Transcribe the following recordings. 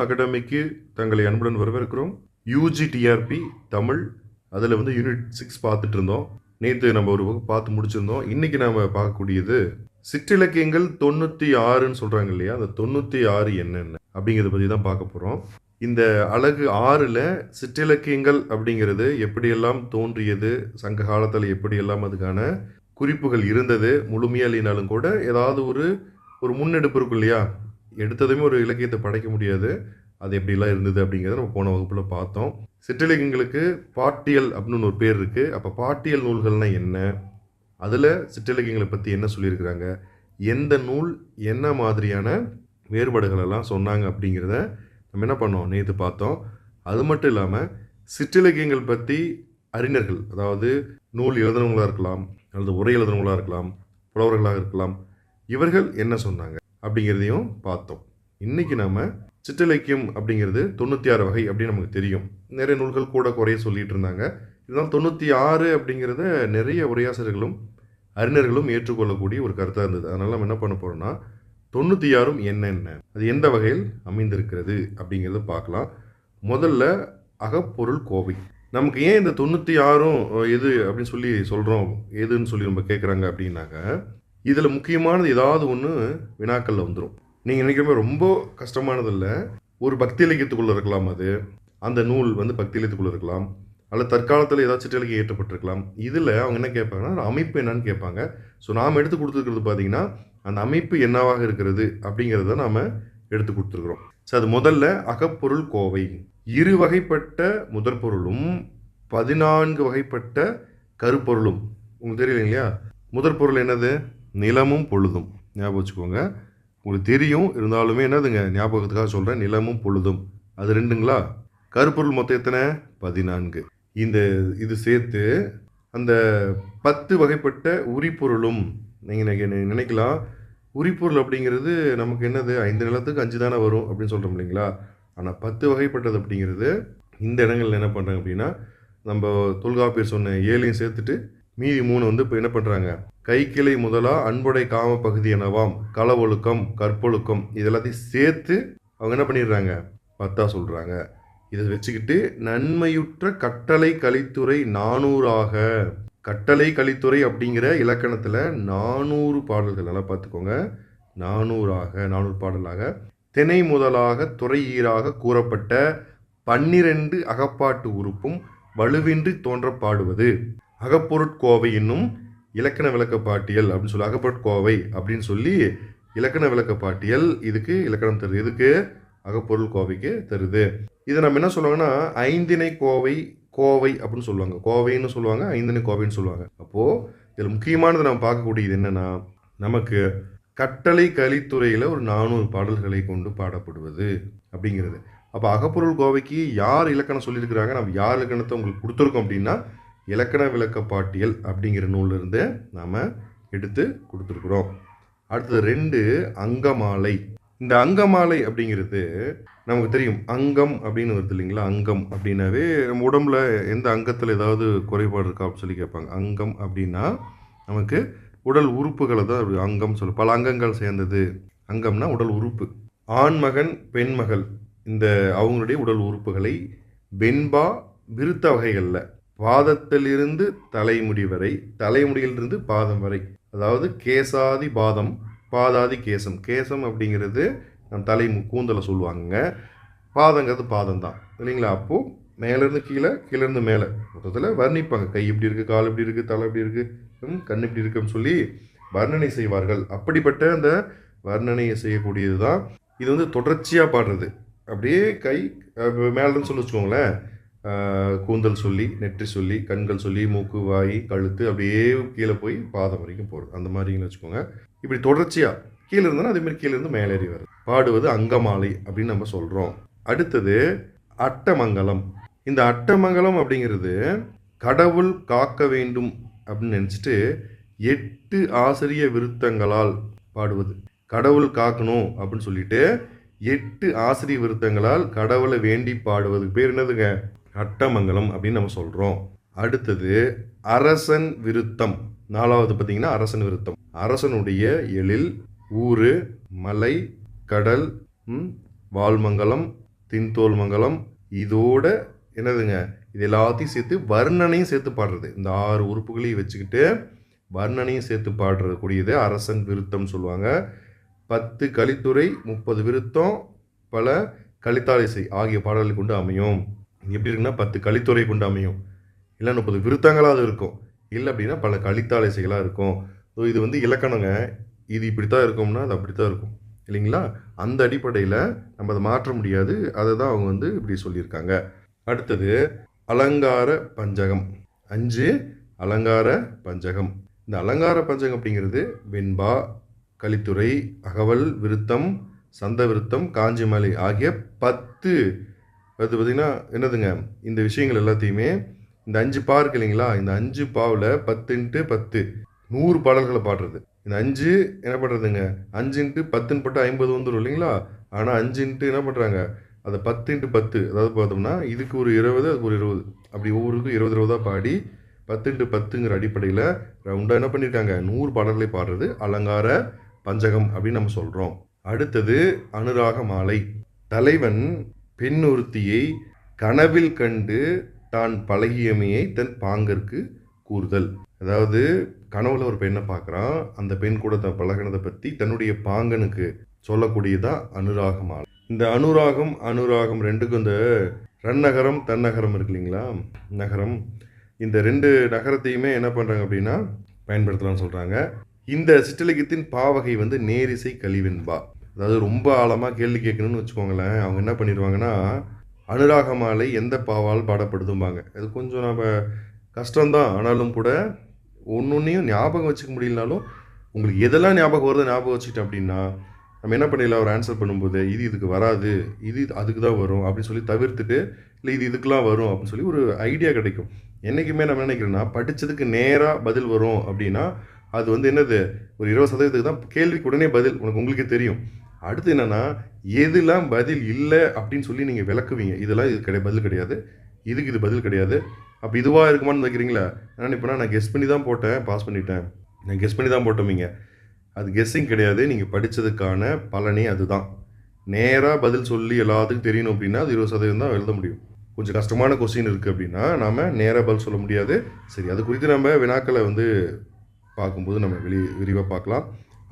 அகாடமிக்கு தங்களை அன்புடன் வரவேற்கிறோம். யூஜிடிஆர்பி தமிழ் அதில் யூனிட் 6 பார்த்துட்டு இருந்தோம். நேற்று நம்ம ஒரு வகுப்பு பார்த்து முடிச்சிருந்தோம். இன்னைக்கு நம்ம பார்க்கக்கூடியது சிற்றிலக்கியங்கள் 96ன்னு சொல்கிறாங்க இல்லையா, அந்த 96 என்னென்ன அப்படிங்கிறத பற்றி தான் பார்க்க போகிறோம். இந்த அழகு 6ல் சிற்றிலக்கியங்கள் அப்படிங்கிறது எப்படியெல்லாம் தோன்றியது, சங்க காலத்தில் எப்படியெல்லாம் அதுக்கான குறிப்புகள் இருந்தது, முழுமையாக இல்லைனாலும் கூட ஏதாவது ஒரு முன்னெடுப்பு இருக்கும் இல்லையா, எடுத்ததுமே ஒரு இலக்கியத்தை படைக்க முடியாது, அது எப்படிலாம் இருந்தது அப்படிங்கிறத நம்ம போன வகுப்பில் பார்த்தோம். சிற்றிலக்கியங்களுக்கு பாட்டியல் அப்படின்னு ஒரு பேர் இருக்குது. அப்போ பாட்டியல் நூல்கள்னால் என்ன, அதில் சிற்றிலக்கியங்களை பற்றி என்ன சொல்லியிருக்கிறாங்க, எந்த நூல் என்ன மாதிரியான வேறுபாடுகளெல்லாம் சொன்னாங்க அப்படிங்கிறத நம்ம என்ன பண்ணோம், நேற்று பார்த்தோம். அது மட்டும் இல்லாமல் சிற்றிலக்கியங்கள் பற்றி அறிஞர்கள், அதாவது நூல் எழுதுனவங்களாக இருக்கலாம் அல்லது உரை எழுதுனவங்களாக இருக்கலாம், புலவர்களாக இருக்கலாம், இவர்கள் என்ன சொன்னாங்க அப்படிங்கிறதையும் பார்த்தோம். இன்றைக்கி நம்ம சிற்றிலக்கியம் அப்படிங்கிறது 96 வகை அப்படின்னு நமக்கு தெரியும். நிறைய நூல்கள் கூட குறைய சொல்லிகிட்டு இருந்தாங்க. இதனால் 96 அப்படிங்கிறத நிறைய உரையாசிரியர்களும் அறிஞர்களும் ஏற்றுக்கொள்ளக்கூடிய ஒரு கருத்தாக இருந்தது. அதனால் நம்ம என்ன பண்ண போகிறோம்னா 96ம் என்னென்ன, அது எந்த வகையில் அமைந்திருக்கிறது அப்படிங்கிறத பார்க்கலாம். முதல்ல அகப்பொருள் கோவை. நமக்கு ஏன் இந்த 96ம் எது அப்படின்னு சொல்லி சொல்கிறோம், எதுன்னு சொல்லி நம்ம கேட்குறாங்க அப்படின்னாக்க, இதில் முக்கியமானது ஏதாவது ஒன்று வினாக்களில் வந்துடும். நீங்கள் நினைக்கிற ரொம்ப கஷ்டமானதில்லை. ஒரு பக்தி இலக்கியத்துக்குள்ளே இருக்கலாம், அது அந்த நூல் பக்தி இலக்கியத்துக்குள்ளே இருக்கலாம், அல்லது தற்காலத்தில் ஏதாவது சிற்றிலக்கியம் ஏற்றப்பட்டிருக்கலாம். இதில் அவங்க என்ன கேட்பாங்கன்னா அமைப்பு என்னன்னு கேட்பாங்க. ஸோ நாம் எடுத்து கொடுத்துருக்கிறது பார்த்தீங்கன்னா அந்த அமைப்பு என்னவாக இருக்கிறது அப்படிங்கிறத நாம் எடுத்து கொடுத்துருக்குறோம். ஸோ அது முதல்ல அகப்பொருள் கோவை. 2 வகைப்பட்ட முதற்பொருளும் 14 வகைப்பட்ட கருப்பொருளும். உங்களுக்கு தெரியல இல்லையா, முதற்பொருள் என்னது, நிலமும் பொழுதும். ஞாபகம் வச்சுக்கோங்க, உங்களுக்கு தெரியும், இருந்தாலுமே என்னதுங்க ஞாபகத்துக்காக சொல்கிறேன், நிலமும் பொழுதும் அது 2ங்களா. கருப்பொருள் மொத்தம் எத்தனை, 14. இது சேர்த்து அந்த 10 வகைப்பட்ட உரிப்பொருளும். நீங்கள் நினைக்கலாம், உரிப்பொருள் அப்படிங்கிறது நமக்கு என்னது, 5 நிலத்துக்கு 5 தானே வரும் அப்படின்னு சொல்கிறோம் இல்லைங்களா. ஆனால் 10 வகைப்பட்டது அப்படிங்கிறது இந்த இடங்கள்ல என்ன பண்ணுறாங்க அப்படின்னா, நம்ம தொல்காப்பியர் சொன்ன 7ஐயும் சேர்த்துட்டு மீதி 3 இப்போ என்ன பண்ணுறாங்க, கைக்கிளை முதலா அன்புடை காம பகுதி எனவாம், களவொழுக்கம் கற்பொழுக்கம் இது எல்லாத்தையும் சேர்த்து அவங்க என்ன பண்ணிடுறாங்க, 10ஆ சொல்கிறாங்க. இதை வச்சுக்கிட்டு நன்மையுற்ற கட்டளை கலித்துறை 400ஆக, கட்டளை கலித்துறை அப்படிங்கிற இலக்கணத்தில் 400 பாடல்கள், நல்லா பார்த்துக்கோங்க, 400 பாடலாக திணை முதலாக துறை ஈராக கூறப்பட்ட 12 அகப்பாட்டு உறுப்பும் வலுவின்றி தோன்ற பாடுவது அகப்பொருட்கோவை என்னும் இலக்கண விளக்க பாட்டியல் அப்படின்னு சொல்லி, அகப்பொருட்கோவை அப்படின்னு சொல்லி இலக்கண விளக்க பாட்டியல் இதுக்கு இலக்கணம் தருது. இதுக்கு அகப்பொருள் கோவைக்கு தருது. இதை நம்ம என்ன சொல்லுவாங்கன்னா 5திணை கோவை அப்படின்னு சொல்லுவாங்க, கோவைன்னு சொல்லுவாங்க, 5திணை கோவைன்னு சொல்லுவாங்க. அப்போது இதில் முக்கியமானது நம்ம பார்க்கக்கூடியது என்னென்னா, நமக்கு கட்டளை கலித்துறையில் ஒரு 400 பாடல்களை கொண்டு பாடப்படுவது அப்படிங்கிறது. அப்போ அகப்பொருள் கோவைக்கு யார் இலக்கணம் சொல்லியிருக்கிறாங்க, நம்ம யார் இலக்கணத்தை உங்களுக்கு கொடுத்துருக்கோம் அப்படின்னா இலக்கண விளக்க பாட்டியல் அப்படிங்கிற நூலிருந்து நாம் எடுத்து கொடுத்துருக்குறோம். அடுத்தது 2 அங்கமாலை. இந்த அங்கமாலை அப்படிங்கிறது நமக்கு தெரியும், அங்கம் அப்படின்னு வருது இல்லைங்களா. அங்கம் அப்படின்னாவே நம்ம உடம்புல எந்த அங்கத்தில் ஏதாவது குறைபாடு இருக்கா அப்படின்னு சொல்லி கேட்பாங்க. அங்கம் அப்படின்னா நமக்கு உடல் உறுப்புகளை தான் அங்கம் சொல்லும், பல அங்கங்கள் சேர்ந்தது அங்கம்னா உடல் உறுப்பு. ஆண்மகன் பெண்மகள் இந்த அவங்களுடைய உடல் உறுப்புகளை வெண்பா விருத்த வகைகளில் பாதத்திலிருந்து தலைமுடி வரை, தலைமுடியிலிருந்து பாதம் வரை, அதாவது கேசாதி பாதம் பாதாதி கேசம். கேசம் அப்படிங்கிறது நம் தலை கூந்தலை சொல்லுவாங்க, பாதங்கிறது பாதம் தான் இல்லைங்களா. அப்போது மேலேருந்து கீழே, கீழேருந்து மேலே மொத்தத்தில் வர்ணிப்பாங்க. கை இப்படி இருக்குது, கால் இப்படி இருக்குது, தலை இப்படி இருக்குது, கண் இப்படி இருக்குன்னு சொல்லி வர்ணனை செய்வார்கள். அப்படிப்பட்ட அந்த வர்ணனையை செய்யக்கூடியது தான் இது. தொடர்ச்சியாக பாடுறது, அப்படியே கை மேலேருந்து சொல்லி வச்சுக்கோங்களேன், கூந்தல் சொல்லி, நெற்றி சொல்லி, கண்கள் சொல்லி, மூக்கு, வாய், கழுத்து அப்படியே கீழே போய் பாதம் வரைக்கும் போகிறது, அந்த மாதிரின்னு வச்சுக்கோங்க. இப்படி தொடர்ச்சியாக கீழே இருந்தாலும் அதேமாதிரி கீழே இருந்து மேலேறி வருது, பாடுவது அங்கமாலை அப்படின்னு நம்ம சொல்கிறோம். அடுத்தது அட்டமங்கலம். இந்த அட்டமங்கலம் அப்படிங்கிறது கடவுள் காக்க வேண்டும் அப்படின்னு நினச்சிட்டு 8 ஆசிரிய விருத்தங்களால் பாடுவது. கடவுள் காக்கணும் அப்படின்னு சொல்லிட்டு 8 ஆசிரிய விருத்தங்களால் கடவுளை வேண்டி பாடுவதுக்கு பேர் என்னதுங்க, அட்டமங்கலம் அப்படின்னு நம்ம சொல்கிறோம். அடுத்தது அரசன் விருத்தம். 4வது பார்த்தீங்கன்னா அரசன் விருத்தம். அரசனுடைய எழில், ஊரு, மலை, கடல், வால்மங்கலம், தின்தோல் மங்கலம், இதோட என்னதுங்க, இது எல்லாத்தையும் சேர்த்து வர்ணனையும் சேர்த்து பாடுறது. இந்த 6 உறுப்புகளையும் வச்சுக்கிட்டு வர்ணனையும் சேர்த்து பாடுறது கூடியது அரசன் விருத்தம் சொல்லுவாங்க. 10 கலித்துறை, 30 விருத்தம், பல கலித்தாலிசை ஆகிய பாடல்கள் கொண்டு அமையும். எப்படி இருக்குன்னா 10 கலித்துறை கொண்டு அமையும், இல்லை 30 விருத்தங்களாக அது இருக்கும், இல்லை அப்படின்னா பல கலித்தாலிசைகளாக இருக்கும். ஸோ இது வந்து இலக்கணங்க. இது இப்படித்தான் இருக்கும்னா அது அப்படித்தான் இருக்கும் இல்லைங்களா? அந்த அடிப்படையில் நம்ம அதை மாற்ற முடியாது. அதை தான் அவங்க வந்து இப்படி சொல்லியிருக்காங்க. அடுத்தது அலங்கார பஞ்சகம். 5 அலங்கார பஞ்சகம். இந்த அலங்கார பஞ்சகம் அப்படிங்கிறது வெண்பா, கலித்துறை, அகவல், விருத்தம், சந்த விருத்தம், காஞ்சிமலை ஆகிய 10 அது பார்த்திங்கன்னா என்னதுங்க, இந்த விஷயங்கள் எல்லாத்தையுமே இந்த 5 பா இருக்கு இல்லைங்களா, இந்த 5 பாவில் 10 × 10 100 பாடல்களை பாடுறது. இந்த 5 என்ன பண்ணுறதுங்க, 5 × 10 போட்டு 50 வந்துடும் இல்லைங்களா? ஆனால் 5 என்ன பண்ணுறாங்க, அதை 10 × 10, அதாவது பார்த்தோம்னா இதுக்கு ஒரு 20, அதுக்கு ஒரு 20, அப்படி ஒவ்வொருக்கும் 20 20 பாடி 10 × 10ங்கிற அடிப்படையில் ரவுண்டாக என்ன பண்ணியிருக்காங்க, 100 பாடல்களை பாடுறது அலங்கார பஞ்சகம் அப்படின்னு நம்ம சொல்கிறோம். அடுத்தது அனுராக மாலை. தலைவன் பெண் ஒருத்தியை கனவில் கண்டு தான் பழகியமையை தன் பாங்கற்கு கூறுதல். அதாவது கனவுல ஒரு பெண்ணை பார்க்குறான், அந்த பெண் கூட தான் பழகினதை பற்றி தன்னுடைய பாங்கனுக்கு சொல்லக்கூடியதான் அனுராக மாலை. இந்த அனுராகம் ரெண்டுக்கும் இந்த ரன்னகரம் தன்னகரம் இருக்கு இல்லைங்களா, நகரம், இந்த 2 நகரத்தையுமே என்ன பண்ணுறாங்க அப்படின்னா பயன்படுத்தலாம்னு சொல்கிறாங்க. இந்த சிற்றிலக்கியத்தின் பாவகை வந்து நேரிசை கலிவெண்பா. அதாவது ரொம்ப ஆழமாக கேள்வி கேட்கணும்னு வச்சுக்கோங்களேன், அவங்க என்ன பண்ணிடுவாங்கன்னா அனுராக மாலை எந்த பாவால் பாடப்படுதும்பாங்க. அது கொஞ்சம் நம்ம கஷ்டம்தான், ஆனாலும் கூட ஒன்னொன்னையும் ஞாபகம் வச்சுக்க முடியலனாலும் உங்களுக்கு எதெல்லாம் ஞாபகம் வருது ஞாபகம் வச்சுக்கிட்டேன் அப்படின்னா நம்ம என்ன பண்ணிடலாம், ஒரு ஆன்சர் பண்ணும்போது இது இதுக்கு வராது, இது அதுக்கு தான் வரும் அப்படின்னு சொல்லி தவிர்த்துட்டு, இல்லை இது இதுக்கெலாம் வரும் அப்படின்னு சொல்லி ஒரு ஐடியா கிடைக்கும். என்றைக்குமே நம்ம நினைக்கிறோன்னா படித்ததுக்கு நேராக பதில் வரும் அப்படின்னா அது வந்து என்னது, ஒரு 20% தான் கேள்விக்கு உடனே பதில் உங்களுக்கே தெரியும். அடுத்து என்னென்னா எதுலாம் பதில் இல்லை அப்படின்னு சொல்லி நீங்கள் விளக்குவீங்க, இதெல்லாம் இது பதில் கிடையாது, இதுக்கு இது பதில் கிடையாது, அப்போ இதுவாக இருக்குமான்னு வைக்கிறீங்களா. நான் நினைப்பேன்னா நான் கெஸ் பண்ணி தான் போட்டேன், பாஸ் பண்ணிட்டேன், நான் கெஸ் பண்ணி தான் போட்டோமீங்க. அது கெஸ்ஸிங் கிடையாது, நீங்கள் படித்ததுக்கான பலனே அதுதான். நேராக பதில் சொல்லி எல்லாத்துக்கும் தெரியணும் அப்படின்னா அது 20% தான் எழுத முடியும். கொஞ்சம் கஷ்டமான கொஸ்டின் இருக்குது அப்படின்னா நாம் நேராக பதில் சொல்ல முடியாது. சரி, அது குறித்து நம்ம வினாக்களை வந்து பார்க்கும்போது நம்ம விரிவாக பார்க்கலாம்.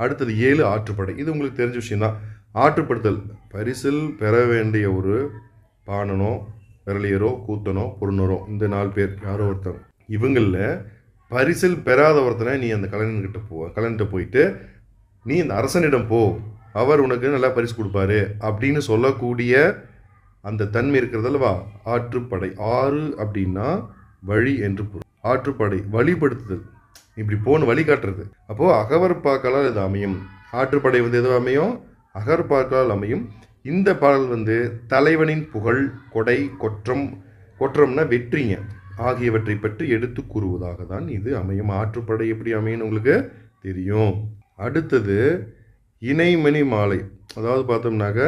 அடுத்தது 7 ஆற்றுப்படை. இது உங்களுக்கு தெரிஞ்ச விஷயந்தான். ஆற்றுப்படுத்தல், பரிசில் பெற வேண்டிய ஒரு பாணனோ விரலியரோ கூத்தனோ பொருணரோ, இந்த 4 பேர் யாரோ ஒருத்தவங்க, இவங்களில் பரிசில் பெறாத ஒருத்தனை நீ அந்த கலைஞர்கிட்ட போயிட்டு நீ இந்த அரசனிடம் போ, அவர் உனக்கு நல்லா பரிசு கொடுப்பாரு அப்படின்னு சொல்லக்கூடிய அந்த தன்மை இருக்கிறதல்லவா ஆற்றுப்படை. ஆறு அப்படின்னா வழி என்று பொருள். ஆற்றுப்படை வழிபடுத்துதல், இப்படி போன வழி காட்டுறது. அப்போது அகவற்பாக்களால் இது அமையும். ஆற்றுப்படை வந்து எதுவும் அமையும், அகவற்பாக்களால் அமையும். இந்த பாடல் வந்து தலைவனின் புகழ், கொடை, கொற்றம்னா வெற்றிங்க ஆகியவற்றை பற்றி எடுத்து கூறுவதாக தான் இது அமையும். ஆற்றுப்படை எப்படி அமையும் உங்களுக்கு தெரியும். அடுத்தது இணைமணி மாலை. அதாவது பார்த்தோம்னாக்க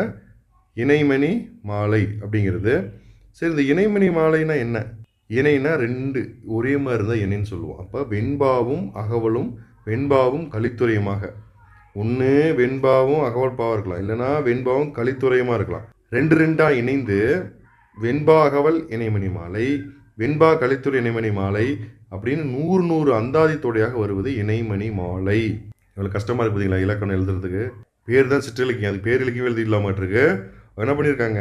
இணைமணி மாலை அப்படிங்கிறது, சரி இந்த இணைமணி மாலைனா என்ன, இணைனா 2 ஒரே மாதிரி இருந்தால் இணைன்னு சொல்லுவோம். அப்போ வெண்பாவும் அகவலும் வெண்பாவும் கலித்துறையுமாக, ஒன்று வெண்பாவும் அகவல் பாவாக இருக்கலாம், இல்லைனா வெண்பாவும் கலித்துறையுமாக இருக்கலாம். 2 இணைந்து வெண்பா அகவல் இணைமணி மாலை, வெண்பா கலித்துறை இணைமணி மாலை அப்படின்னு 100 அந்தாதி தொடையாக வருவது இணைமணி மாலை. இவ்வளோ கஷ்டமாக இருக்குது பார்த்தீங்களா இலக்கணம் எழுதுறதுக்கு. பேர் தான் சிற்றிலக்கியம், அது பேர் இலக்கியம் எழுதிடலாமாட்டிருக்கு. என்ன பண்ணியிருக்காங்க,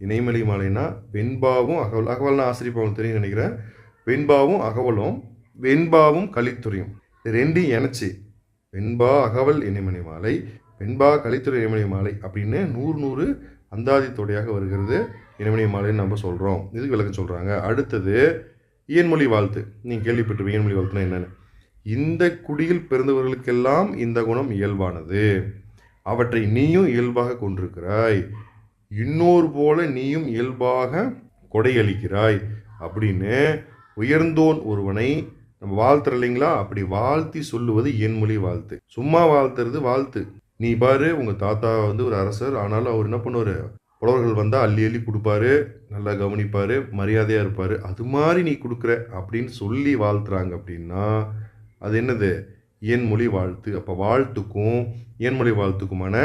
இணைமணி மாலைனா வெண்பாவும் அகவல்னா ஆசிரியப்பாவும் தெரியும் நினைக்கிறேன், வெண்பாவும் அகவலும் வெண்பாவும் கலித்துறையும் 2 இணைச்சி வெண்பா அகவல் இணைமணி மாலை, வெண்பா கலித்துறை இணைமணி மாலை அப்படின்னு 100 அந்தாதி தொடையாக வருகிறது இணைமணி மாலைன்னு நம்ம சொல்கிறோம். இதுக்கு விளக்கம் சொல்கிறாங்க. அடுத்தது இயன்மொழி வாழ்த்து. நீங்கள் கேள்விப்பட்டிருப்பீங்க இயன்மொழி வாழ்த்துனா என்னென்னு. இந்த குடியில் பிறந்தவர்களுக்கெல்லாம் இந்த குணம் இயல்பானது, அவற்றை நீயும் இயல்பாக கொண்டிருக்கிறாய், இன்னொரு போல நீயும் இயல்பாக கொடையளிக்கிறாய் அப்படின்னு உயர்ந்தோன் ஒருவனை நம்ம வாழ்த்துற இல்லைங்களா, அப்படி வாழ்த்தி சொல்லுவது இயன்மொழி வாழ்த்து. சும்மா வாழ்த்துறது வாழ்த்து. நீ பாரு உங்கள் தாத்தா வந்து ஒரு அரசர், ஆனாலும் அவர் என்ன பண்ணுவார், புலவர்கள் வந்தால் அள்ளி அள்ளி கொடுப்பாரு, நல்லா கவனிப்பார், மரியாதையாக இருப்பார், அது மாதிரி நீ கொடுக்குற அப்படின்னு சொல்லி வாழ்த்துறாங்க அப்படின்னா அது என்னது, இயன்மொழி வாழ்த்து. அப்போ வாழ்த்துக்கும் இயன்மொழி வாழ்த்துக்குமான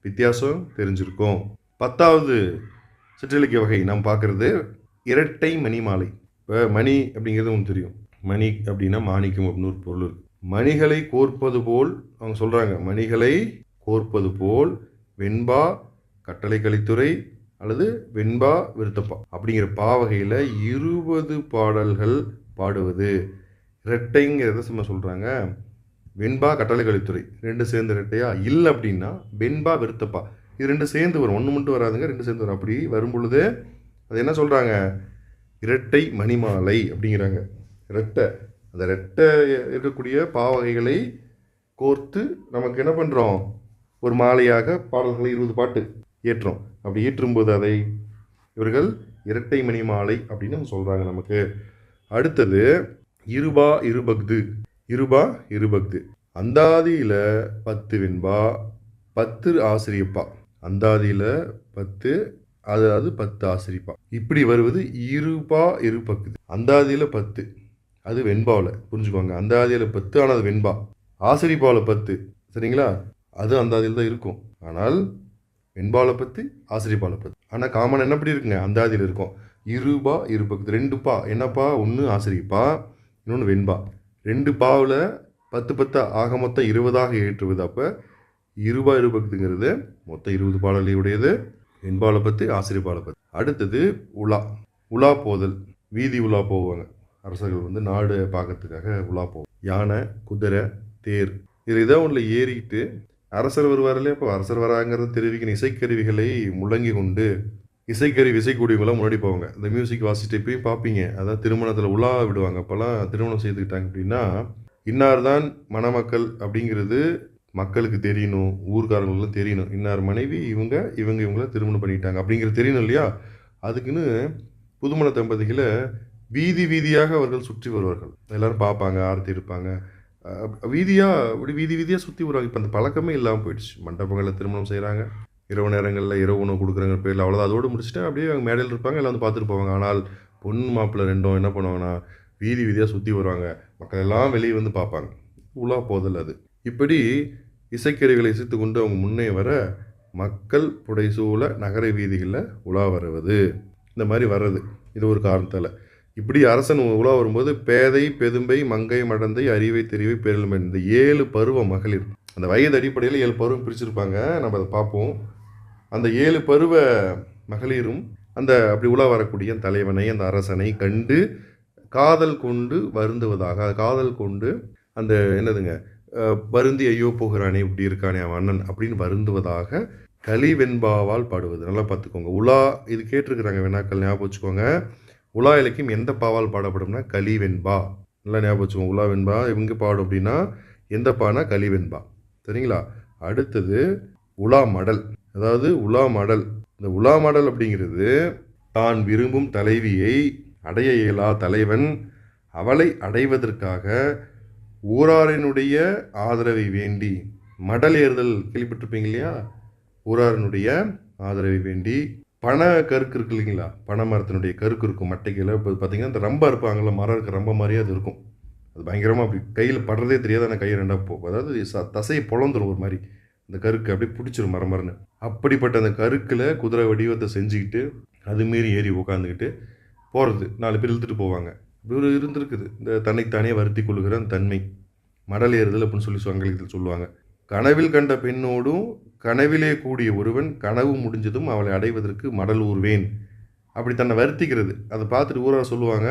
வித்தியாசம் தெரிஞ்சிருக்கும். 10வது சிற்றிலக்கிய வகை நாம் பார்க்குறது இரட்டை மணி மாலை. இப்போ மணி அப்படிங்கிறது உங்களுக்கு தெரியும். மணி அப்படின்னா மாணிக்கம் அப்படின்னு ஒரு பொருள் இருக்கு. மணிகளை கோர்ப்பது போல் அவங்க சொல்கிறாங்க, மணிகளை கோர்ப்பது போல் வெண்பா கட்டளை கலித்துறை அல்லது வெண்பா விருத்தப்பா அப்படிங்கிற பாவகையில் 20 பாடல்கள் பாடுவது. இரட்டைங்கிறத சும்மா சொல்கிறாங்க. வெண்பா கட்டளை கலித்துறை 2 சேர்ந்து இரட்டையா, இல்லை அப்படின்னா வெண்பா விருத்தப்பா இது 2 சேர்ந்து வரும். ஒன்று மட்டும் வராதுங்க, 2 சேர்ந்து வரும். அப்படி வரும் பொழுது அது என்ன சொல்கிறாங்க, இரட்டை மணிமாலை அப்படிங்கிறாங்க. ரெட்டை, அந்த ரெட்டை இருக்கக்கூடிய பாவகைகளை கோர்த்து நமக்கு என்ன பண்ணுறோம், ஒரு மாலையாக பாடல்களை 20 பாட்டு ஏற்றோம். அப்படி ஏற்றும்போது அதை இவர்கள் இரட்டை மணி மாலை அப்படின்னு சொல்கிறாங்க நமக்கு. அடுத்தது இருபா இருபக்து. இருபா இருபக்து அந்தாதியில் 10 வெண்பா 10 ஆசிரியப்பா. அந்தாதியில் 10, அதாவது 10 ஆசிரியப்பா. இப்படி வருவது இருபா இருபக்து. அந்தாதியில் 10 அது வெண்பாவில், புரிஞ்சுக்கோங்க. அந்தாதியில் 10 ஆனால் அது வெண்பா. ஆசிரியப்பாவில் 10, சரிங்களா, அது அந்தாதியில் தான் இருக்கும். ஆனால் வெண்பாவில் 10 ஆசிரியப்பாவில் 10. ஆனால் காமன் என்ன எப்படி இருக்குங்க, அந்தாதியில் இருக்கும். இருபா இருபக்து 2 பா என்னப்பா, ஒன்று ஆசிரியப்பா இன்னொன்று வெண்பா. 2 பாவில் 10 10 ஆக மொத்தம் 20ஆக ஏற்றுவது. அப்போ இருபா இருபக்துங்கிறது மொத்தம் 20 பாடலை உடையது. வெண்பாவில் 10 ஆசிரியப்பாவில் 10. அடுத்தது உலா. உலா போதல், வீதி உலா போவாங்க அரசர்கள் நாடு பார்க்கறதுக்காக உலா போவோம். யானை குதிரை தேர் இதில் இதாக ஒன்றில் ஏறிக்கிட்டு அரசர் வருவார் இல்லையா, அப்போ அரசர் வராங்கிறத தெரிவிக்கணும். இசைக்கருவிகளை முழங்கி கொண்டு இசைக்கருவி இசைக்கூடியவங்களாம் முன்னாடி போவாங்க. இந்த மியூசிக் வாசிட்டு இப்பயும் பார்ப்பீங்க. அதான் திருமணத்தில் உலா விடுவாங்க. அப்போல்லாம் திருமணம் செய்துக்கிட்டாங்க அப்படின்னா இன்னார் தான் மணமக்கள் அப்படிங்கிறது மக்களுக்கு தெரியணும், ஊர்காரங்களும் தெரியணும். இன்னார் மனைவி இவங்க இவங்கள திருமணம் பண்ணிட்டாங்க அப்படிங்கிறது தெரியணும் இல்லையா. அதுக்குன்னு புதுமண தம்பதிகளை வீதி வீதியாக அவர்கள் சுற்றி வருவார்கள். எல்லோரும் பார்ப்பாங்க, ஆரத்தி எடுப்பாங்க. வீதியாக இப்படி வீதி வீதியாக சுற்றி வருவாங்க. இப்போ அந்த பழக்கமே இல்லாமல் போயிடுச்சு. மண்டபங்களில் திருமணம் செய்கிறாங்க, இரவு நேரங்களில் இரவு உணவு கொடுக்குறாங்க பேரில், அவ்வளோதான். அதோடு முடிச்சுட்டு அப்படியே அவங்க மேடையில் இருப்பாங்க, எல்லாம் பார்த்துட்டு போவாங்க. ஆனால் பொண்ணு மாப்பிள்ளை ரெண்டும் என்ன பண்ணுவாங்கன்னா வீதி வீதியாக சுற்றி வருவாங்க, மக்கள் எல்லாம் வெளியே பார்ப்பாங்க. உலா போதல் அது. இப்படி இசைக்கருவிகளை இசைத்து கொண்டு அவங்க முன்னே வர மக்கள் புடைசூழ நகர வீதிகளில் உலா வருவது, இந்த மாதிரி வர்றது இது ஒரு காரணத்தால். இப்படி அரசன் உலா வரும்போது பேதை பெதும்பை மங்கை மடந்தை அறிவை தெரிவை பேரலுமை இந்த 7 பருவ மகளிர், அந்த வயது அடிப்படையில் 7 பருவம் பிரிச்சிருப்பாங்க. நம்ம அதை பார்ப்போம். அந்த 7 பருவ மகளிரும் அந்த அப்படி உலா வரக்கூடிய தலைவனை அந்த அரசனை கண்டு காதல் கொண்டு வருந்துவதாக, காதல் கொண்டு அந்த என்னதுங்க வருந்தி ஐயோ போகிறானே இப்படி இருக்கானே அவன் அண்ணன் அப்படின்னு வருந்துவதாக கலிவெண்பாவால் பாடுவது. நல்லா பார்த்துக்கோங்க. உலா இது கேட்டிருக்கிறாங்க வினாக்கள், ஞாபகம் வச்சுக்கோங்க. உலா இலக்கியம் எந்த பாவால் பாடப்படும்னா கலிவெண்பா. நல்லா ஞாபகம் வச்சுக்கோங்க. உலா வெண்பா இவங்க பாடும் அப்படின்னா எந்த பானா கலிவெண்பா, சரிங்களா. அடுத்தது உலா மடல். அதாவது உலா மடல், இந்த உலா மடல் அப்படிங்கிறது தான் விரும்பும் தலைவியை அடைய இயலா தலைவன் அவளை அடைவதற்காக ஊராரினுடைய ஆதரவை வேண்டி, மடல் ஏறுதல் கேள்விப்பட்டிருப்பீங்க இல்லையா, ஊராரினுடைய ஆதரவை வேண்டி பனை கருக்கு இருக்கு இல்லைங்களா, பனை மரத்தினுடைய கருக்கு இருக்கும் மட்டைக்கையில். இப்போ பார்த்தீங்கன்னா இந்த ரம்பா இருப்பாங்கள்ல, மரம் இருக்க ரம்ப மாதிரியே அது இருக்கும். அது பயங்கரமாக அப்படி கையில் படுறதே தெரியாது, ஆனால் கையை ரெண்டாக போகும். அதாவது தசையை பொழந்துடும் ஒரு மாதிரி, அந்த கருக்கு அப்படியே பிடிச்சிரும் மரமரன்னு. அப்படிப்பட்ட அந்த கருக்கில் குதிரை வடிவத்தை செஞ்சுக்கிட்டு அது மாரி ஏறி உட்காந்துக்கிட்டு போகிறது, 4 பேர் இழுத்துட்டு போவாங்க. இப்படி ஒரு இருந்திருக்குது இந்த தன்னைத்தானே வருத்தி கொள்கிற அந்த தன்மை, மடல் ஏறுதல் அப்படின்னு சொல்லி ஆங்கிலத்தில் சொல்லுவாங்க. கனவில் கண்ட பெண்ணோடும் கனவிலே கூடிய ஒருவன் கனவு முடிஞ்சதும் அவளை அடைவதற்கு மடல் ஊர்வேன் அப்படி தன்னை வருத்திக்கிறது. அதை பார்த்துட்டு ஊரார் சொல்லுவாங்க,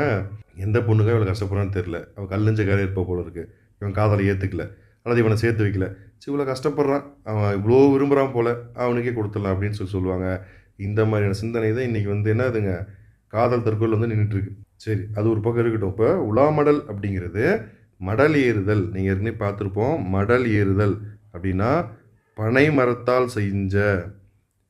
எந்த பொண்ணுக்கா இவளை கஷ்டப்படுறான்னு தெரில, அவள் கல்லஞ்ச காரை இருப்ப போல இருக்கு, இவன் காதலை ஏற்றுக்கல அல்லது இவனை சேர்த்து வைக்கல, சரி இவ்வளோ கஷ்டப்படுறான், அவன் இவ்வளோ விரும்புகிறான் போல், அவனுக்கே கொடுத்துடலாம் அப்படின்னு சொல்லுவாங்க. இந்த மாதிரியான சிந்தனை தான் இன்றைக்கி என்னதுங்க காதல் தற்கொலை நின்றுட்டுருக்கு. சரி, அது ஒரு பக்கம் இருக்கட்டும். இப்போ உலாமடல் அப்படிங்கிறது மடல் ஏறுதல். நீங்கள் ஏற்கனவே பார்த்துருப்போம். மடல் ஏறுதல் அப்படின்னா பனை மரத்தால் செஞ்ச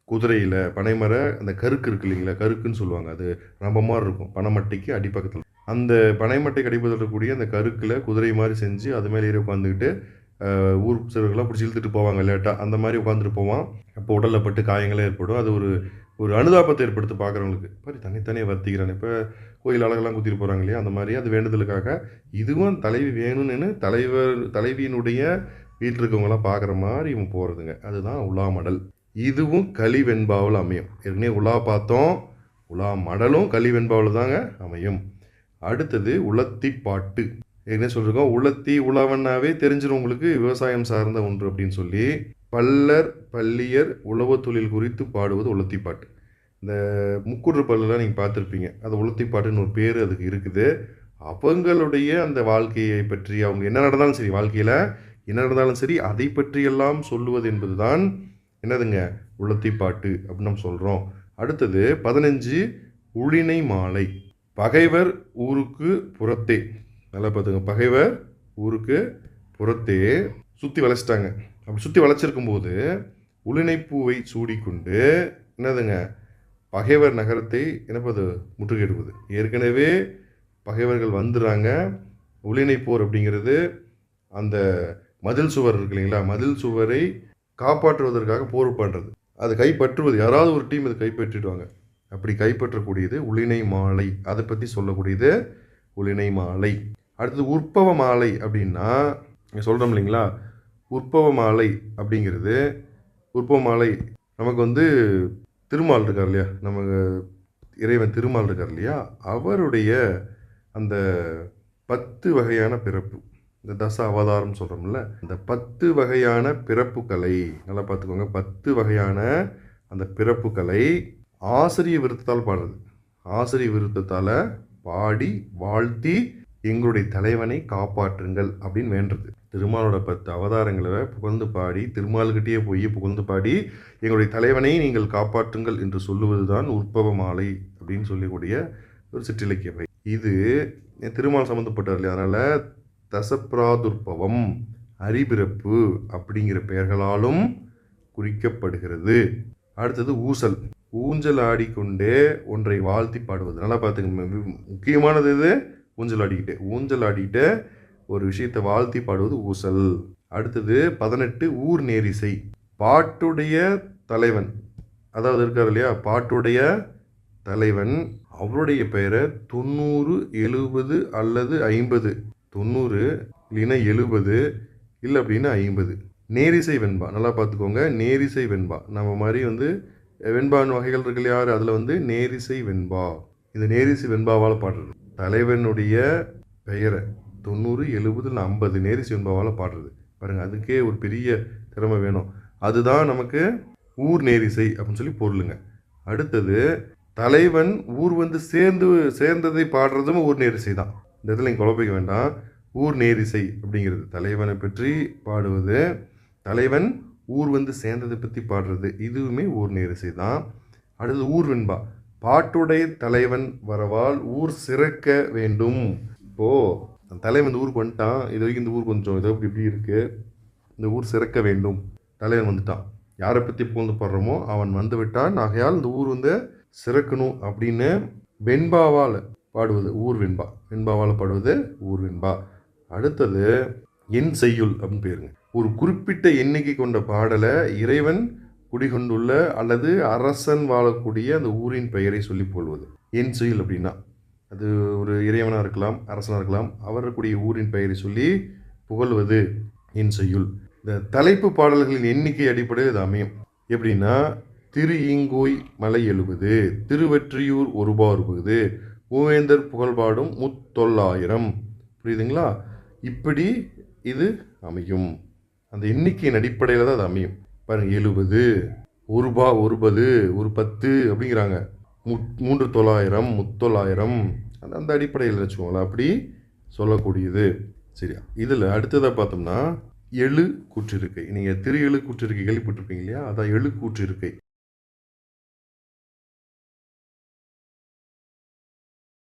குதிரையில் பனைமர அந்த கருக்கு இருக்கு இல்லைங்களா, கருக்குன்னு சொல்லுவாங்க. அது ரொம்ப மாதிரி இருக்கும் பனைமட்டைக்கு அடிப்பக்கத்தில். அந்த பனைமட்டைக்கு அடிப்பதில் இருக்கக்கூடிய அந்த கருக்கில் குதிரை மாதிரி செஞ்சு அது மேலே ஏறி உட்காந்துக்கிட்டு ஊர் சிறுவர்கள்லாம் பிடிச்சி இழுத்துட்டு போவாங்க லேட்டாக. அந்த மாதிரி உட்காந்துட்டு போவான். அப்போ உடலில் பட்டு காயங்களே ஏற்படும். அது ஒரு அனுதாபத்தை ஏற்படுத்தி பார்க்குறவங்களுக்கு, பாரு தனித்தனியே வர்த்திக்கிறான். இப்போ கோயில் அழகெல்லாம் குத்திட்டு போகிறாங்க இல்லையா, அந்த மாதிரி அது வேண்டுதலுக்காக. இதுவும் தலைவி வேணும்னு தலைவியினுடைய வீட்டில் இருக்கவங்களாம் பார்க்குற மாதிரி இவன் போகிறதுங்க. அதுதான் உலாமடல். இதுவும் கலிவெண்பாவில் அமையும். ஏற்கனவே உலா பார்த்தோம். உலா மடலும் கலிவெண்பாவில் தாங்க அமையும். அடுத்தது உலத்தி பாட்டு. ஏற்கனவே சொல்லியிருக்கோம், உலத்தி உழவன்னாவே தெரிஞ்சிடும் உங்களுக்கு, விவசாயம் சார்ந்த ஒன்று அப்படின்னு சொல்லி. பல்லர் பள்ளியர் உழவு தொழில் குறித்து பாடுவது உலத்தி பாட்டு. இந்த முக்குற்று பல்லுலாம் நீங்கள் பார்த்துருப்பீங்க, அது உலத்தி பாட்டுன்னு ஒரு பேர் அதுக்கு இருக்குது. அவங்களுடைய அந்த வாழ்க்கையை பற்றி, அவங்க என்ன நடந்தாலும் சரி, வாழ்க்கையில் என்ன நடந்தாலும் சரி, அதை பற்றியெல்லாம் சொல்லுவது என்பது தான் என்னதுங்க, உலத்தி பாட்டு அப்படின்னு நம்ம சொல்கிறோம். அடுத்தது 15 உழினை மாலை. பகைவர் ஊருக்கு புறத்தே. நல்லா பார்த்துங்க, பகைவர் ஊருக்கு புறத்தே சுற்றி வளைச்சிட்டாங்க. அப்படி சுற்றி வளைச்சிருக்கும்போது உளினைப்பூவை சூடிக்கொண்டு என்னதுங்க, பகைவர் நகரத்தை என்னப்பது முற்றுகையிடுவது. ஏற்கனவே பகைவர்கள் வந்துடுறாங்க. உளினைப்போர் அப்படிங்கிறது அந்த மதில் சுவர் இருக்கு இல்லைங்களா, மதில் சுவரை காப்பாற்றுவதற்காக போர் பண்ணுறது. அது கைப்பற்றுவது, யாராவது ஒரு டீம் அதை கைப்பற்றிடுவாங்க. அப்படி கைப்பற்றக்கூடியது உளினை மாலை. அதை பற்றி சொல்லக்கூடியது உளினை மாலை. அடுத்தது உற்பவ மாலை. அப்படின்னா சொல்கிறோம் இல்லைங்களா, உற்பவ மாலை அப்படிங்கிறது, உற்பவ மாலை நமக்கு வந்து திருமால் இருக்கார் இல்லையா, நமக்கு இறைவன் திருமால் இருக்கார் இல்லையா, அவருடைய அந்த 10 வகையான பிறப்பு, இந்த தச அவதாரம் சொல்கிறோம்ல, இந்த 10 வகையான பிறப்புகளை நல்லா பார்த்துக்கோங்க. 10 வகையான அந்த பிறப்புகளை ஆசிரிய விருத்தத்தால் பாடுறது. ஆசிரிய விருத்தத்தால் பாடி வாழ்த்தி எங்களுடைய தலைவனை காப்பாற்றுங்கள் அப்படின்னு வேண்டுறது. திருமாலோட 10 அவதாரங்களை புகழ்ந்து பாடி, திருமால்கிட்டே போய் புகழ்ந்து பாடி எங்களுடைய தலைவனை நீங்கள் காப்பாற்றுங்கள் என்று சொல்லுவது தான் உற்பவ மாலை அப்படின்னு சொல்லக்கூடிய ஒரு சிற்றிலக்கிய வகை. இது திருமால் சம்மந்தப்பட்டார் இல்லையா, அதனால் தசப்பிராதுர்பவம், அரிபிறப்பு அப்படிங்கிற பெயர்களாலும் குறிக்கப்படுகிறது. அடுத்தது ஊசல். ஊஞ்சல் ஆடிக்கொண்டே ஒன்றை வாழ்த்தி பாடுவது. நல்லா பார்த்துங்க, முக்கியமானது இது ஊஞ்சல் ஆடிக்கிட்டே. ஊஞ்சல் ஆடிக்கிட்டு ஒரு விஷயத்தை வாழ்த்தி பாடுவது ஊசல். அடுத்தது 18 ஊர் நேரிசை. பாட்டுடைய தலைவன், அதாவது இருக்கார் இல்லையா, பாட்டுடைய தலைவன், அவருடைய பெயரை 90, 70 அல்லது 50, 90 இல்லைன்னா 70 இல்லை அப்படின்னா 50. நேரிசை வெண்பா. நல்லா பார்த்துக்கோங்க, நேரிசை வெண்பா. நம்ம மாதிரி வந்து வெண்பான் வகைகள் இருக்கு இல்லையா, அதில் வந்து நேரிசை வெண்பா. இந்த நேரிசை வெண்பாவால் பாடுறது. தலைவனுடைய பெயரை 90, 70 இல்லை 50 நேரிசை வெண்பாவால் பாடுறது. பாருங்கள், அதுக்கே ஒரு பெரிய திறமை வேணும். அதுதான் நமக்கு ஊர் நேரிசை அப்படின்னு சொல்லி பொருளுங்க. அடுத்தது தலைவன் ஊர் வந்து சேர்ந்ததை பாடுறதும் ஊர் நேரிசை தான். இந்த இடத்துல நீங்கள் குழப்பிக்க வேண்டாம். ஊர் நேரிசை அப்படிங்கிறது தலைவனை பற்றி பாடுவது, தலைவன் ஊர் வந்து சேர்ந்ததை பற்றி பாடுறது, இதுவுமே ஊர் நேரிசை தான். அடுத்தது ஊர் வெண்பா. பாட்டுடைய தலைவன் வரவால் ஊர் சிறக்க வேண்டும். இப்போது தலைவன் இந்த ஊருக்கு வந்துட்டான், இது வரைக்கும் இந்த ஊர் கொஞ்சம் ஏதோ இப்படி இருக்குது, இந்த ஊர் சிறக்க வேண்டும். தலைவன் வந்துட்டான், யாரை பற்றி புகழ்ந்து பாடுறோமோ அவன் வந்து விட்டான், ஆகையால் இந்த ஊர் வந்து சிறக்கணும் அப்படின்னு வெண்பாவால் பாடுவது ஊர் வெண்பா. வெண்பாவால் பாடுவது ஊர் வெண்பா. அடுத்தது என் செய்யுள் அப்படின்னு பேருங்க. ஒரு குறிப்பிட்ட எண்ணிக்கை கொண்ட பாடலை இறைவன் குடிகொண்டுள்ள அல்லது அரசன் வாழக்கூடிய அந்த ஊரின் பெயரை சொல்லி போல்வது என் செய்யுள். அப்படின்னா அது ஒரு இறைவனாக இருக்கலாம், அரசனாக இருக்கலாம், அவருடைய ஊரின் பெயரை சொல்லி புகழ்வது என் செய்யுள். இந்த தலைப்பு பாடல்களின் எண்ணிக்கை அடிப்படையில் இது அமையும். எப்படின்னா, திரு ஈங்கோய் மலை எழுவது, திருவெற்றியூர் ஒருபாறுபது, மூவேந்தர் புகழ்பாடும் 900. புரியுதுங்களா? இப்படி இது அமையும். அந்த எண்ணிக்கையின் அடிப்படையில் தான் அது அமையும். பாருங்கள், 70, 1 ரூபா, 1 ஒரு 10 அப்படிங்கிறாங்க, 3900, 900, அந்த அடிப்படையில் வச்சுக்கோங்களேன், அப்படி சொல்லக்கூடியது. சரியா? இதில் அடுத்ததாக பார்த்தோம்னா எழு கூற்றிருக்கை. நீங்கள் திரு எழு கூற்றிருக்கை கேள்விப்பட்டிருப்பீங்க இல்லையா, அதான் எழு கூற்றிருக்கை.